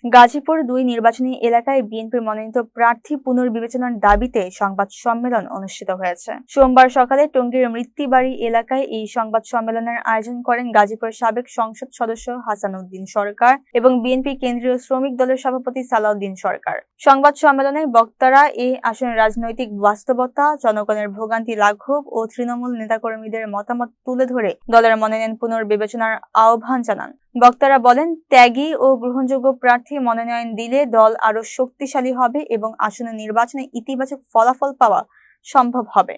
গাজীপুর ২ নির্বাচনী এলাকায় বিএনপির মনোনীত প্রার্থী পুনর্বিবেচনার দাবিতে সংবাদ সম্মেলন অনুষ্ঠিত হয়েছে। সোমবার সকালে টঙ্গীর মৃত্তিবাড়ি এলাকায় এই সংবাদ সম্মেলনের আয়োজন করেন গাজীপুরের সাবেক সংসদ সদস্য হাসান উদ্দিন সরকার এবং বিএনপি কেন্দ্রীয় শ্রমিক দলের সভাপতি সালাউদ্দিন সরকার। সংবাদ সম্মেলনে বক্তারা এই আসনের রাজনৈতিক বাস্তবতা, জনগণের ভোগান্তি লাঘব ও তৃণমূল নেতাকর্মীদের মতামত তুলে ধরে দলের মনোনয়ন পুনর্বিবেচনার আহ্বান জানান। বক্তারা বলেন, ত্যাগী ও গ্রহণযোগ্য প্রার্থী মনোনয়ন দিলে দল আরো শক্তিশালী হবে এবং আসন্ন নির্বাচনে ইতিবাচক ফলাফল পাওয়া সম্ভব হবে।